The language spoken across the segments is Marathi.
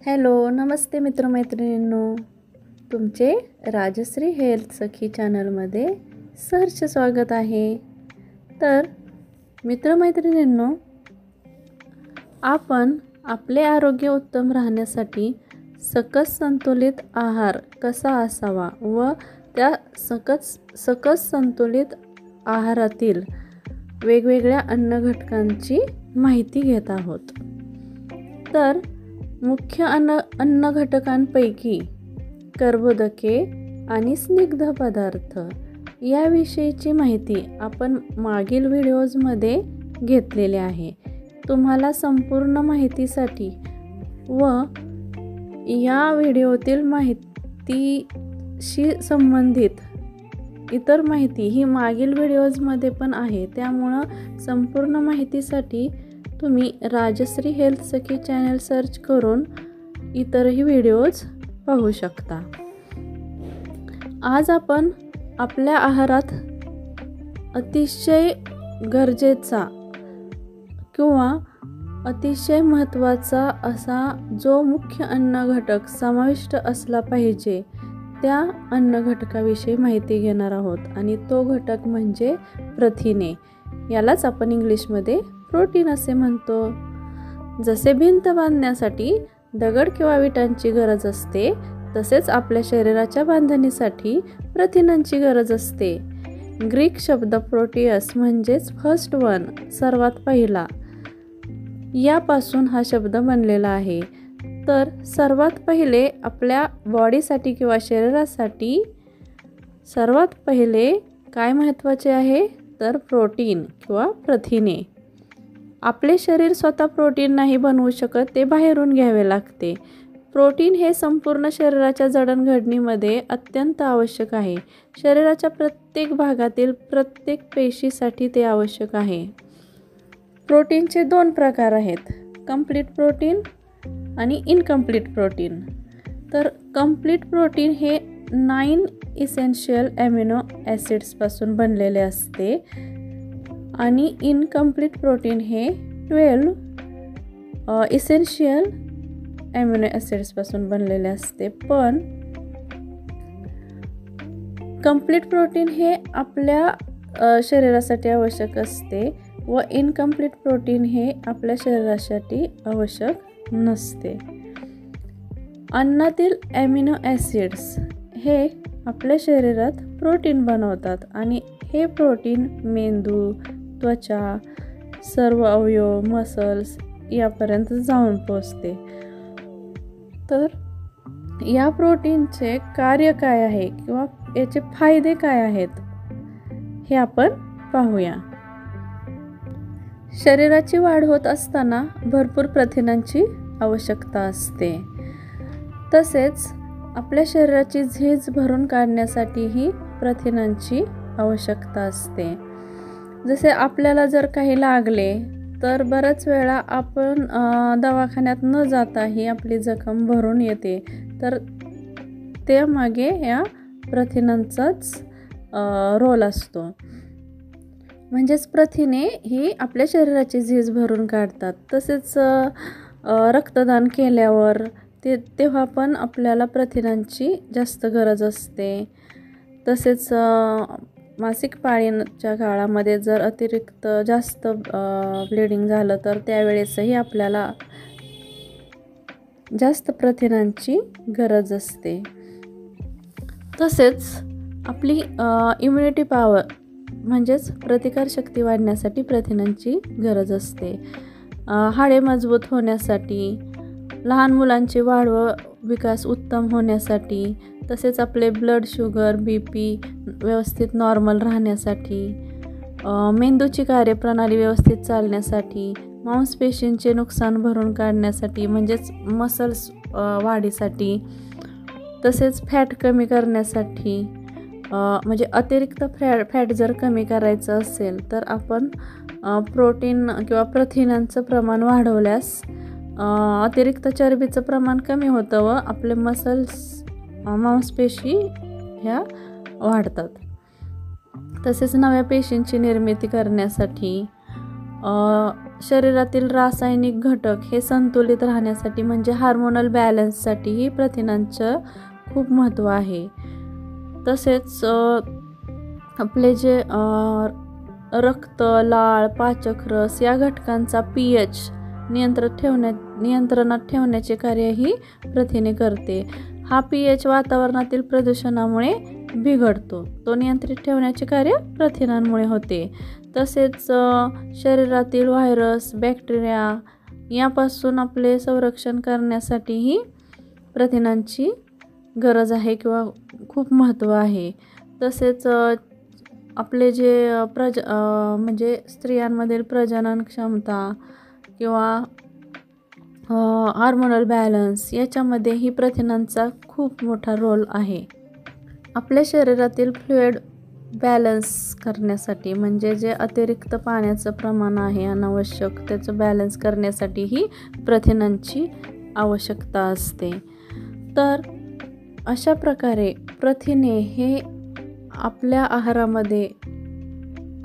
हॅलो, नमस्ते मित्रमैत्रिणींनो. तुमचे राजश्री हेल्थ सखी चॅनलमध्ये सहर्ष स्वागत आहे. तर मित्रमैत्रिणींनो, आपण आपले आरोग्य उत्तम राहण्यासाठी सकस संतुलित आहार कसा असावा व त्या सकस संतुलित आहारातील वेगवेगळ्या अन्न घटकांची माहिती घेत आहोत. तर मुख्य अन्न घटकांपैकी कर्बोदके आणि स्निग्ध पदार्थ याविषयीची माहिती आपण मागील व्हिडिओजमध्ये घेतलेली आहे. तुम्हाला संपूर्ण माहितीसाठी व या व्हिडिओतील माहितीशी संबंधित इतर माहिती ही मागील व्हिडिओजमध्ये पण आहे. त्यामुळं संपूर्ण माहितीसाठी तुम्ही राजश्री हेल्थ सखी चॅनल सर्च करून इतरही व्हिडिओज पाहू शकता. आज आपण आपल्या आहारात अतिशय गरजेचा किंवा अतिशय महत्त्वाचा असा जो मुख्य अन्न घटक समाविष्ट असला पाहिजे त्या अन्न घटकाविषयी माहिती घेणार आहोत. आणि तो घटक म्हणजे प्रथिने. यालाच आपण इंग्लिशमध्ये प्रोटीन असे म्हणतो. जसे भिंत बांधण्यासाठी दगड किंवा विटांची गरज असते, तसेच आपल्या शरीराच्या बांधणीसाठी प्रथिनांची गरज असते. ग्रीक शब्द प्रोटियस म्हणजेच फर्स्ट वन, सर्वात पहिला, यापासून हा शब्द बनलेला आहे. तर सर्वात पहिले आपल्या बॉडीसाठी किंवा शरीरासाठी सर्वात पहिले काय महत्त्वाचे आहे तर प्रोटीन किंवा प्रथिने. आपले शरीर स्वतः प्रोटीन नाही बनवू शकत, ते बाहेरून घ्यावे लागते. प्रोटीन हे संपूर्ण शरीराच्या जडणघडणीमध्ये अत्यंत आवश्यक आहे. शरीराच्या प्रत्येक भागातील प्रत्येक पेशीसाठी ते आवश्यक आहे. प्रोटीनचे 2 प्रकार आहेत, कंप्लीट प्रोटीन आणि इनकम्प्लीट प्रोटीन. तर कंप्लीट प्रोटीन हे 9 इसेन्शियल ॲमिनो ॲसिड्सपासून बनलेले असते आणि इनकम्प्लीट प्रोटीन हे 12 इसेन्शियल ॲमिनो ॲसिड्सपासून बनलेले असते. पण कंप्लीट प्रोटीन हे आपल्या शरीरासाठी आवश्यक असते व इनकम्प्लीट प्रोटीन हे आपल्या शरीरासाठी आवश्यक नसते. अन्नातील ॲमिनो ॲसिड्स हे आपल्या शरीरात प्रोटीन बनवतात आणि हे प्रोटीन मेंदू, त्वचा, सर्व अवयव, मसल्स यापर्यंत जाऊन पोचते. तर या प्रोटीनचे कार्य काय आहे किंवा याचे फायदे काय आहेत हे आपण पाहूया. शरीराची वाढ होत असताना भरपूर प्रथिनांची आवश्यकता असते. तसेच आपल्या शरीराची झीज भरून काढण्यासाठीही प्रथिनांची आवश्यकता असते. जसे आपल्याला जर काही लागले तर बऱ्याच वेळा आपण दवाखान्यात न जाताही आपली जखम भरून येते. तर त्यामागे या प्रथिनांचाच रोल असतो. म्हणजेच प्रथिने ही आपल्या शरीराची झीज भरून काढतात. तसेच रक्तदान केल्यावर तेव्हा पण आपल्याला प्रथिनांची जास्त गरज असते. तसेच मासिक पाळीच्या काळामध्ये जर अतिरिक्त जास्त ब्लिडिंग झालं तर त्यावेळेसही आपल्याला जास्त प्रथिनांची गरज असते. तसेच आपली इम्युनिटी पॉवर म्हणजेच प्रतिकारशक्ती वाढण्यासाठी प्रथिनांची गरज असते. हाडे मजबूत होण्यासाठी, लहान मुलांची वाढ व विकास उत्तम होण्यासाठी, तसेच आपले ब्लड शुगर, BP व्यवस्थित नॉर्मल राहण्यासाठी, मेंदूची कार्यप्रणाली व्यवस्थित चालण्यासाठी, मांसपेशींचे नुकसान भरून काढण्यासाठी म्हणजेच मसल्स वाढीसाठी, तसेच फॅट कमी करण्यासाठी, म्हणजे अतिरिक्त फॅट जर कमी करायचं असेल तर आपण प्रोटीन किंवा प्रथिनांचं प्रमाण वाढवल्यास अतिरिक्त चरबीचं प्रमाण कमी होतं व आपले मसल्स, मांसपेशी ह्या वाढतात. तसेच नव्या पेशींची निर्मिती करण्यासाठी शरीरातील रासायनिक घटक हे संतुलित राहण्यासाठी म्हणजे हार्मोनल बॅलन्ससाठीही प्रथिनांचं खूप महत्त्व आहे. तसेच आपले जे रक्त, लाळ, पाचक रस या घटकांचा pH नियंत्रणात ठेवण्याचे कार्यही प्रथिने करते. हा pH वातावरणातील प्रदूषणामुळे बिघडतो. तो नियंत्रित ठेवण्याचे कार्य प्रथिनांमुळे होते. तसेच शरीरातील व्हायरस, बॅक्टेरिया यापासून आपले संरक्षण करण्यासाठीही प्रथिनांची गरज आहे किंवा खूप महत्त्व आहे. तसेच आपले जे म्हणजे स्त्रियांमधील प्रजनन क्षमता किंवा हार्मोनल बॅलन्स याच्यामध्येही प्रथिनांचा खूप मोठा रोल आहे. आपल्या शरीरातील फ्लुइड बॅलन्स करण्यासाठी म्हणजे जे अतिरिक्त पाण्याचं प्रमाण आहे अनावश्यक त्याचं बॅलन्स करण्यासाठीही प्रथिनांची आवश्यकता असते. तर अशा प्रकारे प्रथिने हे आपल्या आहारामध्ये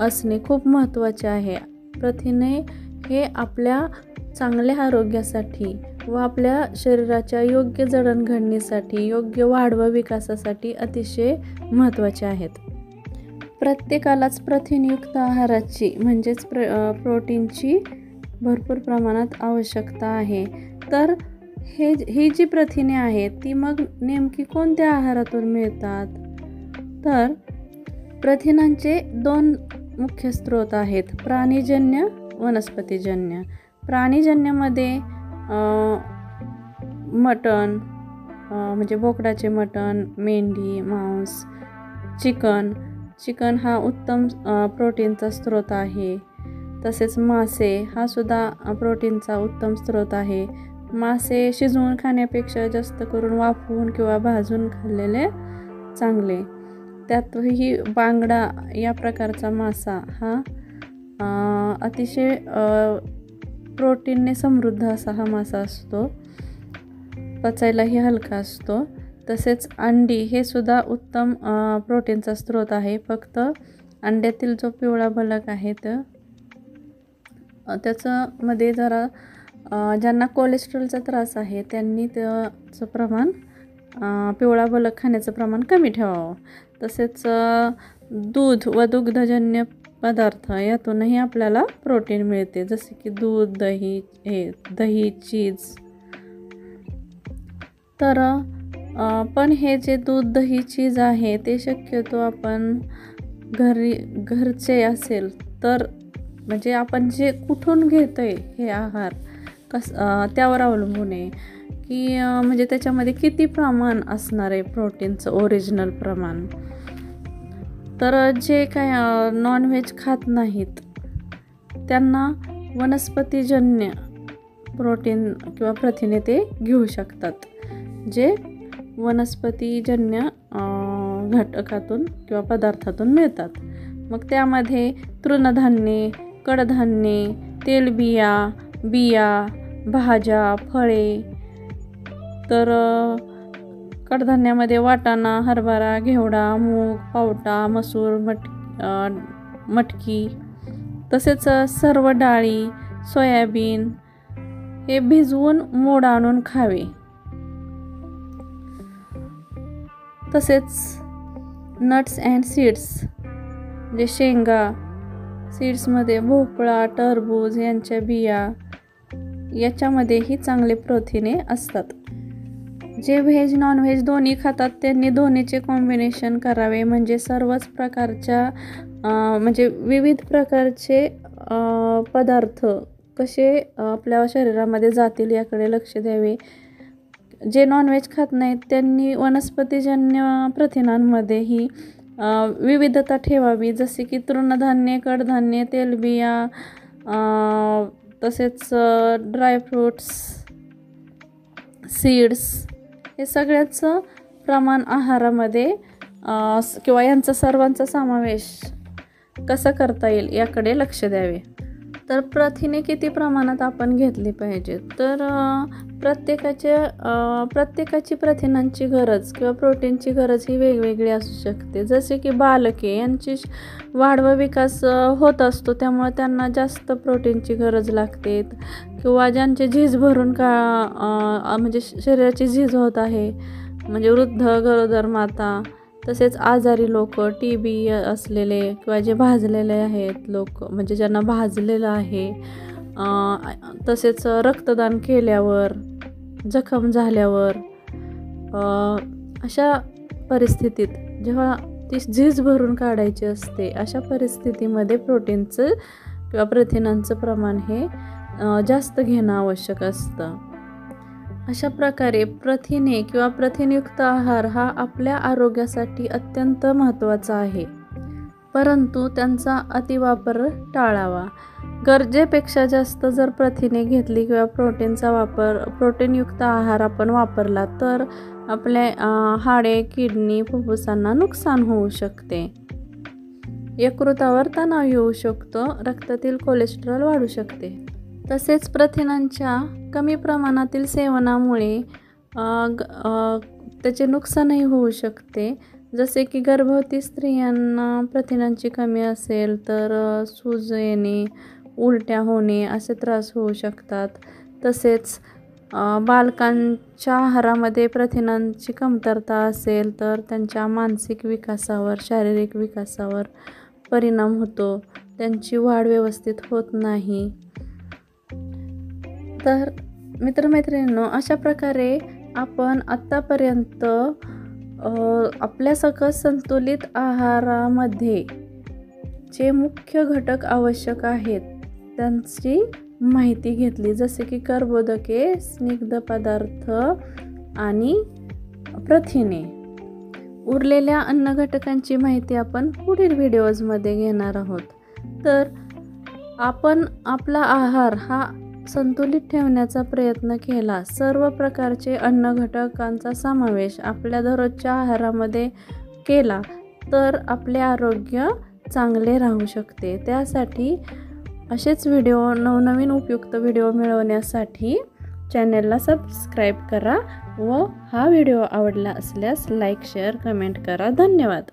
असणे खूप महत्त्वाचे आहे. प्रथिने हे आपल्या चांगल्या आरोग्यासाठी व आपल्या शरीराच्या योग्य जडणघडणीसाठी, योग्य वाढ व विकासासाठी अतिशय महत्त्वाचे आहेत. प्रत्येकालाच प्रथिनयुक्त आहाराची म्हणजेच प्रोटीनची भरपूर प्रमाणात आवश्यकता आहे. तर ही जी प्रथिने आहेत ती मग नेमकी कोणत्या आहारातून मिळतात? तर प्रथिनांचे 2 मुख्य स्रोत आहेत, प्राणीजन्य, वनस्पतीजन्य. प्राणीजन्यमध्ये मटण म्हणजे बोकडाचे मटण, मेंढी, मांस, चिकन हा उत्तम प्रोटीनचा स्रोत आहे. तसेच मासे हा सुद्धा प्रोटीनचा उत्तम स्रोत आहे. मासे शिजवून खाण्यापेक्षा जास्त करून वाफवून किंवा भाजून खाल्लेले चांगले. त्यातही बांगडा या प्रकारचा मासा हा अतिशय प्रोटीनने समृद्ध असा हा मासा असतो. पचायलाही हलका असतो. तसेच अंडी हे सुद्धा उत्तम प्रोटीनचा स्रोत आहे. फक्त अंड्यातील जो पिवळा बलक आहे तर त्याच्यामध्ये जरा ज्यांना कोलेस्ट्रॉलचा त्रास आहे त्यांनी त्याचं प्रमाण पिवळा बलक खाण्याचं प्रमाण कमी ठेवावं. तसेच दूध व दुग्धजन्य पदार्थ यातूनही आपल्याला प्रोटीन मिळते, जसे की दूध, दही, चीज. तर पण हे जे दूध, दही, चीज आहे ते शक्यतो आपण घरचे असेल तर म्हणजे आपण जे कुठून घेतोय हे आहार त्यावर अवलंबून आहे की म्हणजे त्याच्यामध्ये किती प्रमाण असणार आहे प्रोटीनचं ओरिजिनल प्रमाण. तर जे काय नॉनव्हेज खात नाहीत त्यांना वनस्पतीजन्य प्रोटीन किंवा प्रथिने ते घेऊ शकतात, जे वनस्पतीजन्य घटकातून किंवा पदार्थातून मिळतात. मग त्यामध्ये तृणधान्ये, कडधान्ये, तेलबिया, बिया, भाज्या, फळे. तर कडधान्यामध्ये वाटाणा, हरभरा, घेवडा, मूग, पावटा, मसूर, मटकी. तसेच सर्व डाळी, सोयाबीन हे भिजवून मोड आणून खावे. तसेच नट्स अँड सीड्स जे शेंगा, सीड्समध्ये भोपळा, टरबूज यांच्या बिया याच्यामध्येही चांगले प्रथिने असतात. जे व्हेज नॉनव्हेज दोन्ही खातात त्यांनी दोन्हीचे कॉम्बिनेशन करावे, म्हणजे सर्वच प्रकारच्या म्हणजे विविध प्रकारचे पदार्थ कसे आपल्या शरीरामध्ये जातील याकडे लक्ष द्यावे. जे नॉनव्हेज खात नाहीत त्यांनी वनस्पतीजन्य प्रथिनांमध्येही विविधता ठेवावी, जसे की तृणधान्ये, कडधान्ये, तेलबिया, तसेच ड्रायफ्रूट्स, सीड्स हे सगळ्याचं प्रमाण आहारामध्ये किंवा यांचा सर्वांचा समावेश कसा करता येईल याकडे लक्ष द्यावे. तर प्रथिने किती प्रमाणात आपण घेतली पाहिजे? तर प्रत्येकाची प्रथिनांची गरज किंवा प्रोटीनची गरज ही वेगवेगळी असू शकते. जसे की बालके यांची वाढ व विकास होत असतो, त्यामुळे त्यांना जास्त प्रोटीनची गरज लागते. किंवा ज्यांचे झीज भरून म्हणजे शरीराची झीज होत आहे, म्हणजे वृद्ध, गरोदर माता, तसेच आजारी लोक, TB असलेले किंवा जे भाजलेले आहेत लोक, म्हणजे ज्यांना भाजलेलं आहे, तसेच रक्तदान केल्यावर, जखम झाल्यावर, अशा परिस्थितीत जेव्हा ती झीज भरून काढायची असते, अशा परिस्थितीमध्ये प्रोटीनचं किंवा प्रथिनांचं प्रमाण हे जास्त घेणं आवश्यक असतं. अशा प्रकारे प्रथिने किंवा प्रथिनयुक्त आहार हा आपल्या आरोग्यासाठी अत्यंत महत्त्वाचा आहे, परंतु त्यांचा अतिवापर टाळावा. गरजेपेक्षा जास्त जर प्रथिने घेतली किंवा प्रोटीनयुक्त आहार आपण वापरला तर आपले हाडे, किडनी, फुफ्फुसांना नुकसान होऊ शकते. यकृतावर तणाव येऊ शकतो, रक्तातील कोलेस्टेरॉल वाढू शकते. तसेच प्रथिनांच्या कमी प्रमाणातील सेवनामुळे त्याचे नुकसानही होऊ शकते. जसे की गर्भवती स्त्रियांना प्रथिनांची कमी असेल तर सूज येणे, उलट्या होणे असे त्रास होऊ शकतात. तसेच बालकांच्या आहारामध्ये प्रथिनांची कमतरता असेल तर त्यांच्या मानसिक विकासावर, शारीरिक विकासावर परिणाम होतो, त्यांची वाढ व्यवस्थित होत नाही. तर मित्रमैत्रिणींनो, अशा प्रकारे आपण आत्तापर्यंत आपल्या सकस संतुलित आहारामध्ये जे मुख्य घटक आवश्यक आहेत त्यांची माहिती घेतली, जसे की कर्बोदके, स्निग्ध पदार्थ आणि प्रथिने. उरलेल्या अन्न घटकांची माहिती आपण पुढील व्हिडिओजमध्ये घेणार आहोत. तर आपण आपला आहार हा संतुलित ठेवण्याचा प्रयत्न केला, सर्व प्रकारचे अन्न घटकांचा समावेश आपल्या दररोजच्या आहारामध्ये केला तर आपले आरोग्य चांगले राहू शकते. त्यासाठी असेच व्हिडिओ, नवनवीन उपयुक्त व्हिडिओ मिळवण्यासाठी चॅनलला सबस्क्राईब करा व हा व्हिडिओ आवडला असल्यास लाईक, शेअर, कमेंट करा. धन्यवाद.